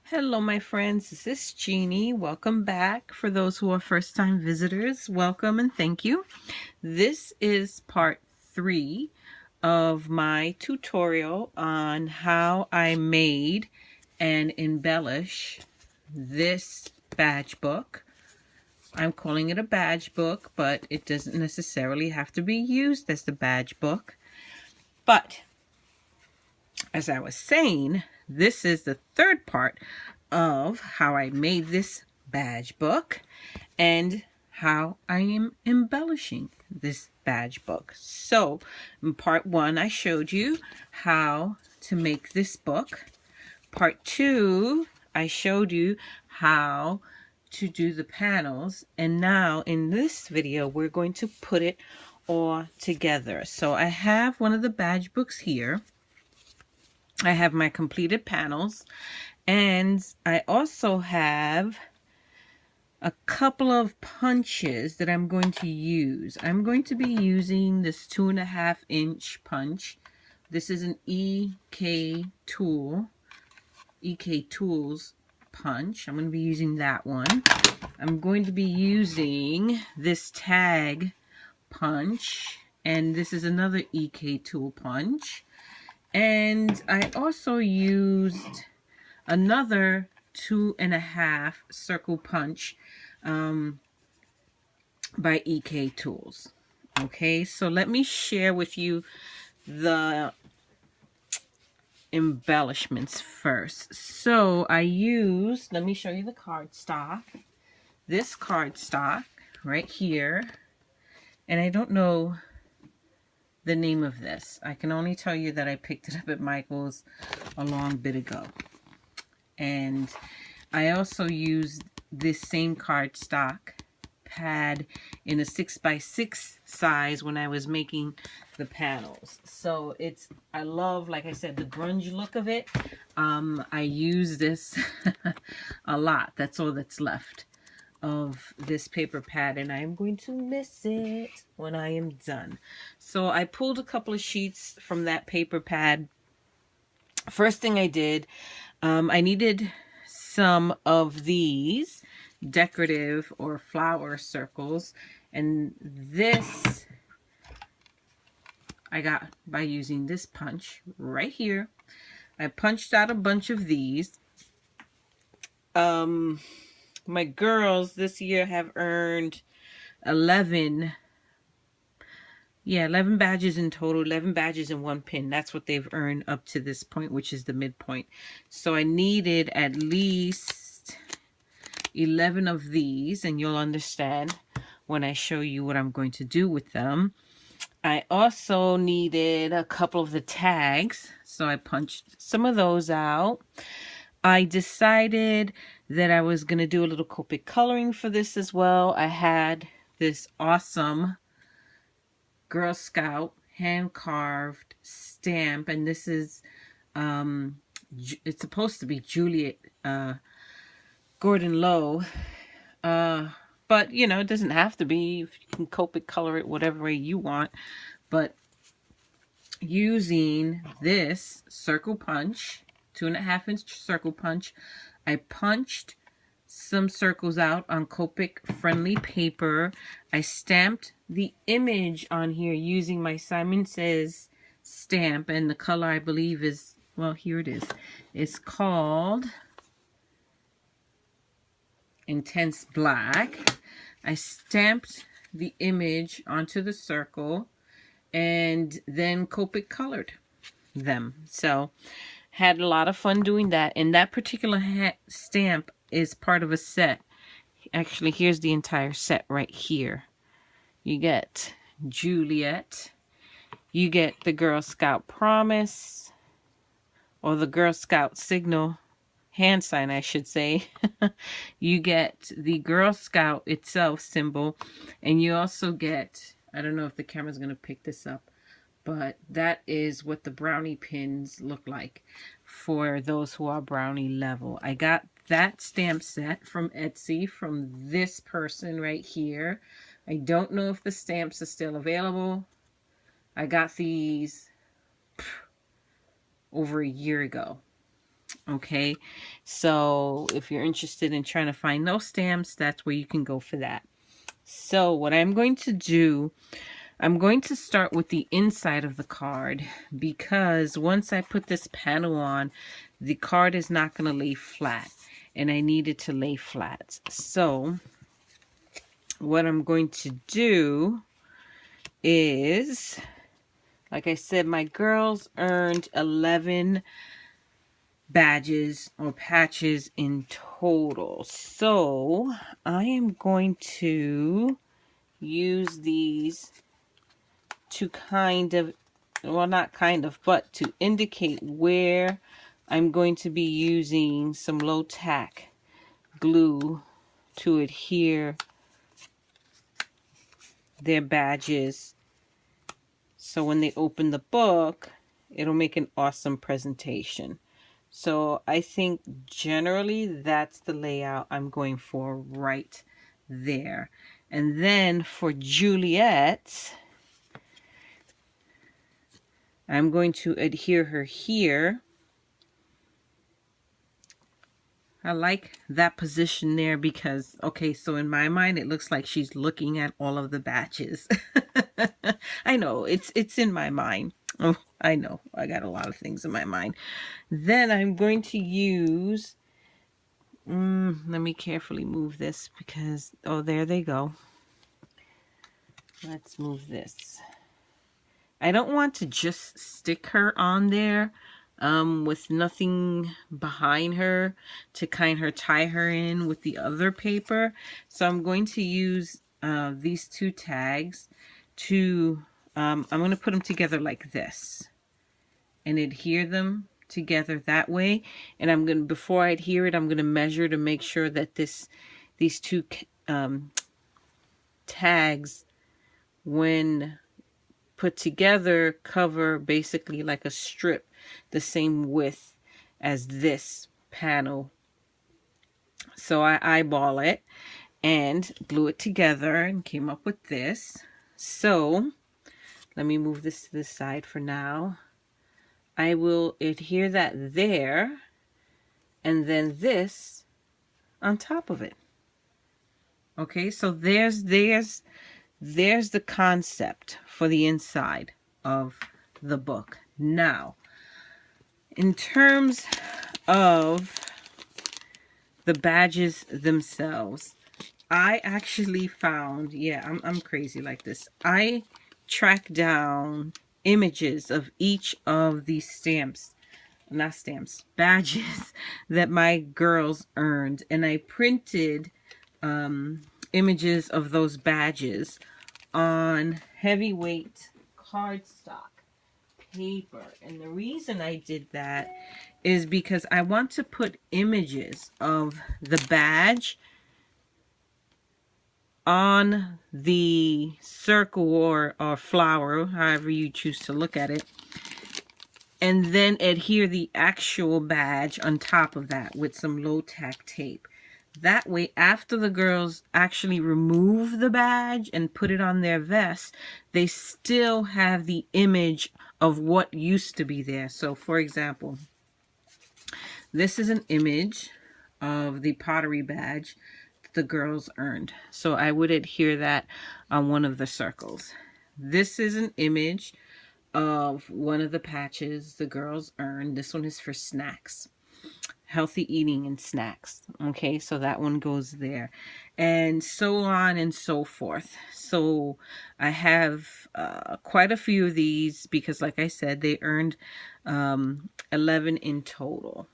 Hello, my friends. This is Jeannie. Welcome back. For those who are first-time visitors, welcome and thank you. This is part 3 of my tutorial on how I made and embellish this badge book. I'm calling it a badge book, but it doesn't necessarily have to be used as the badge book. But as I was saying, this is the third part of how I made this badge book and how I am embellishing this badge book. So in part 1, I showed you how to make this book. Part 2, I showed you how to do the panels. And now in this video, we're going to put it all together. So I have one of the badge books here. I have my completed panels, and I also have a couple of punches that I'm going to use. I'm going to be using this 2.5-inch punch. This is an EK Tools punch. I'm going to be using that one. I'm going to be using this tag punch, and this is another EK Tool punch. And I also used another 2.5 circle punch by EK Tools. Okay, so let me share with you the embellishments first. So I used, let me show you the cardstock. This cardstock right here, and I don't know the name of this. I can only tell you that I picked it up at Michael's a long bit ago. And I also used this same cardstock pad in a 6x6 size when I was making the panels. So I love, like I said, the grunge look of it. I use this a lot. That's all that's left of this paper pad, and I'm going to miss it when I am done. So I pulled a couple of sheets from that paper pad. First thing I did, I needed some of these decorative or flower circles, and this I got by using this punch right here. I punched out a bunch of these. My girls this year have earned 11 badges in total, 11 badges and 1 pin. That's what they've earned up to this point, which is the midpoint. So I needed at least 11 of these, and you'll understand when I show you what I'm going to do with them. I also needed a couple of the tags, so I punched some of those out. I decided that I was going to do a little Copic coloring for this as well. I had this awesome Girl Scout hand-carved stamp, and this is it's supposed to be Juliet Gordon Lowe, but you know, it doesn't have to be. You can Copic color it whatever way you want. But using this circle punch, 2.5-inch circle punch, I punched some circles out on Copic friendly paper. I stamped the image on here using my Simon Says stamp, and the color I believe is, well, here it is. It's called Intense Black. I stamped the image onto the circle and then Copic colored them. So had a lot of fun doing that. And that particular stamp is part of a set. Actually, here's the entire set right here. You get Juliet. You get the Girl Scout Promise, or the Girl Scout Signal, hand sign I should say. You get the Girl Scout itself symbol, and you also get, I don't know if the camera's going to pick this up, but that is what the brownie pins look like for those who are brownie level. I got that stamp set from Etsy from this person right here. I don't know if the stamps are still available. I got these over a year ago. Okay, so if you're interested in trying to find those stamps, that's where you can go for that. So what I'm going to do, I'm going to start with the inside of the card, because once I put this panel on, the card is not going to lay flat, and I need it to lay flat. So what I'm going to do is, like I said, my girls earned 11 badges or patches in total. So I am going to use these to kind of, well, not kind of, but to indicate where I'm going to be using some low tack glue to adhere their badges, so when they open the book, it'll make an awesome presentation. So I think generally that's the layout I'm going for right there. And then for Juliet, I'm going to adhere her here. I like that position there because, okay, so in my mind, it looks like she's looking at all of the batches. I know, it's in my mind. Oh, I know, I got a lot of things in my mind. Then I'm going to use, let me carefully move this because, oh, there they go. Let's move this. I don't want to just stick her on there with nothing behind her to kind of tie her in with the other paper. So I'm going to use these two tags to, I'm going to put them together like this and adhere them together that way. And I'm going to, before I adhere it, I'm going to measure to make sure that these two tags, when put together, cover basically like a strip the same width as this panel. So I eyeball it and glue it together and came up with this. So let me move this to the side for now. I will adhere that there and then this on top of it. Okay, so there's the concept for the inside of the book. Now, in terms of the badges themselves, I actually found, yeah, I'm crazy like this. I tracked down images of each of these stamps, not stamps, badges that my girls earned, and I printed images of those badges on heavyweight cardstock paper. And the reason I did that is because I want to put images of the badge on the circle or flower, however you choose to look at it, and then adhere the actual badge on top of that with some low tack tape. That way, after the girls actually remove the badge and put it on their vest, they still have the image of what used to be there. So, for example, this is an image of the pottery badge the girls earned. So I would adhere that on one of the circles. This is an image of one of the patches the girls earned. This one is for snacks. Healthy eating and snacks. Okay, so that one goes there, and so on and so forth. So I have quite a few of these because, like I said, they earned 11 in total.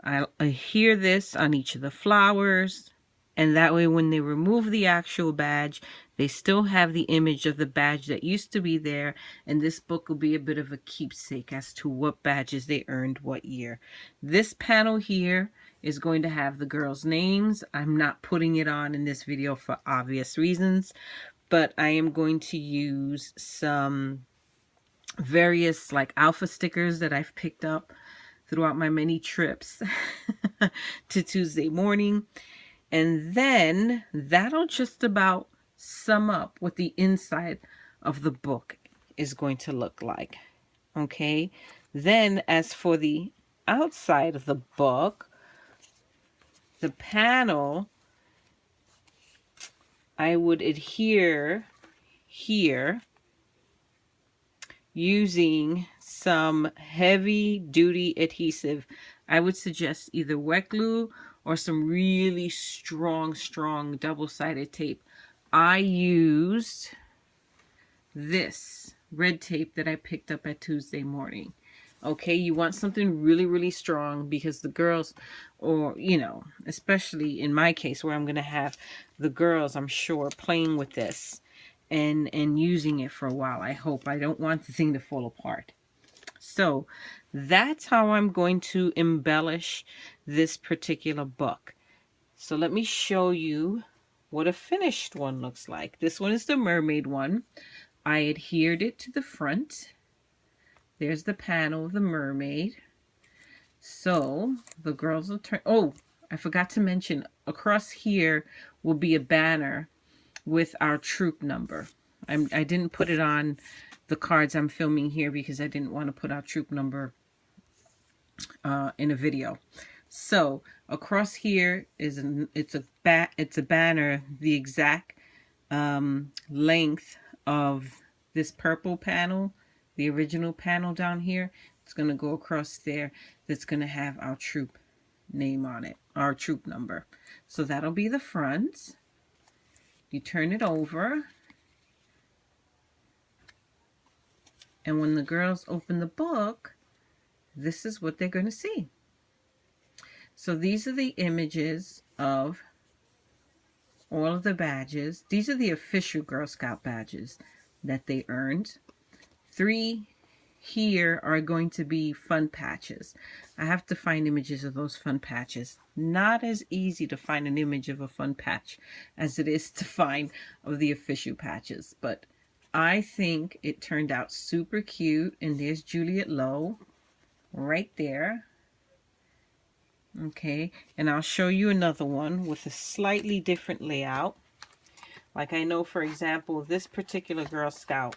I adhere this on each of the flowers, and that way when they remove the actual badge, they still have the image of the badge that used to be there, and this book will be a bit of a keepsake as to what badges they earned what year. This panel here is going to have the girls' names. I'm not putting it on in this video for obvious reasons, but I am going to use some various like alpha stickers that I've picked up throughout my many trips to Tuesday morning. And then that'll just about sum up what the inside of the book is going to look like. Okay, Then as for the outside of the book, the panel, I would adhere here using some heavy duty adhesive. I would suggest either wet glue or some really strong double-sided tape. I used this red tape that I picked up at Tuesday Morning. Okay, you want something really strong because the girls, or you know, especially in my case where I'm going to have the girls, I'm sure, playing with this and using it for a while. I hope. I don't want the thing to fall apart. So that's how I'm going to embellish this particular book. So let me show you what a finished one looks like. This one is the mermaid one. I adhered it to the front. There's the panel of the mermaid. So the girls will turn. Oh, I forgot to mention, across here will be a banner with our troop number. I didn't put it on the cards I'm filming here because I didn't want to put our troop number in a video. So across here is it's a banner the exact length of this purple panel, the original panel down here. It's going to go across there. That's going to have our troop name on it, our troop number. So that'll be the front. You turn it over, and when the girls open the book, this is what they're going to see. So these are the images of all of the badges. These are the official Girl Scout badges that they earned. 3 here are going to be fun patches. I have to find images of those fun patches. Not as easy to find an image of a fun patch as it is to find of the official patches, but I think it turned out super cute. And there's Juliet Lowe right there. Okay, and I'll show you another one with a slightly different layout. Like I know, for example, this particular Girl Scout,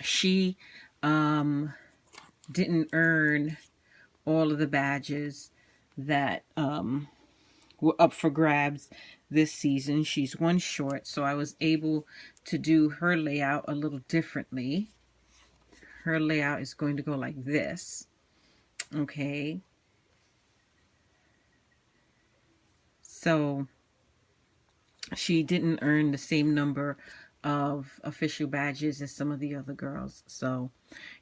she didn't earn all of the badges that were up for grabs this season. She's one short, so I was able to do her layout a little differently. Her layout is going to go like this. Okay. So she didn't earn the same number of official badges as some of the other girls. So,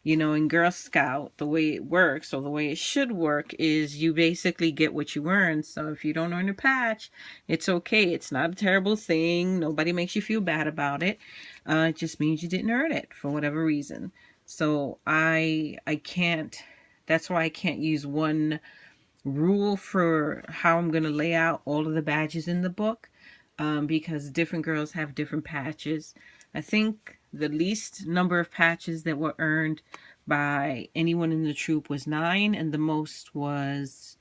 you know, in Girl Scout, the way it works, or the way it should work, is you basically get what you earn. So if you don't earn a patch, it's okay. It's not a terrible thing. Nobody makes you feel bad about it. It just means you didn't earn it for whatever reason. So I can't, that's why I can't use one rule for how I'm going to lay out all of the badges in the book. Because different girls have different patches. I think the least number of patches that were earned by anyone in the troop was 9, and the most was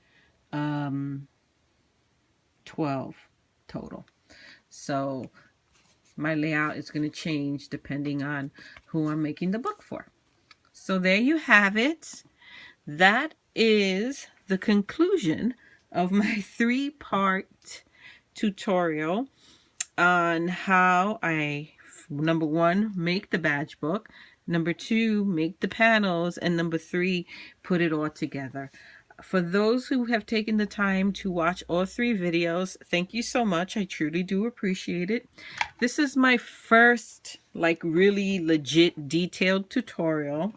12 total. So my layout is going to change depending on who I'm making the book for. So there you have it. That is the conclusion of my 3-part tutorial on how I, number 1, make the badge book, number 2, make the panels, and number 3, put it all together. For those who have taken the time to watch all 3 videos, thank you so much. I truly do appreciate it. This is my first like really legit detailed tutorial,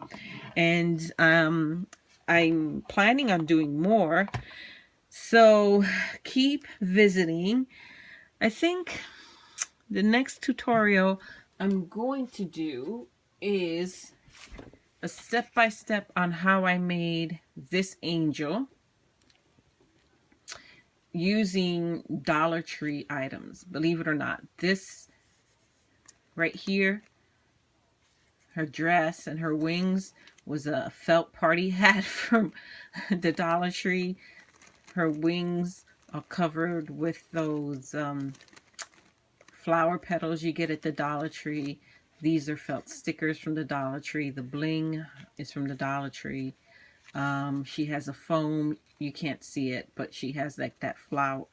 and I'm planning on doing more. So keep visiting. I think the next tutorial I'm going to do is a step-by-step on how I made this angel using Dollar Tree items. Believe it or not, this right here, her dress and her wings, was a felt party hat from the Dollar Tree. Her wings are covered with those flower petals you get at the Dollar Tree. These are felt stickers from the Dollar Tree. The bling is from the Dollar Tree. She has a foam, you can't see it, but she has like that flower,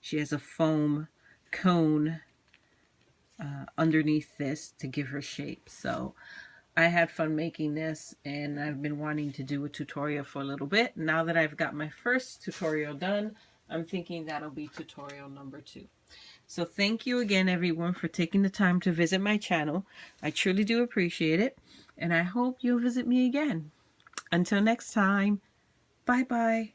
she has a foam cone underneath this to give her shape. So I had fun making this, and I've been wanting to do a tutorial for a little bit. Now that I've got my first tutorial done, I'm thinking that'll be tutorial number 2. So thank you again, everyone, for taking the time to visit my channel. I truly do appreciate it, and I hope you'll visit me again. Until next time, bye-bye.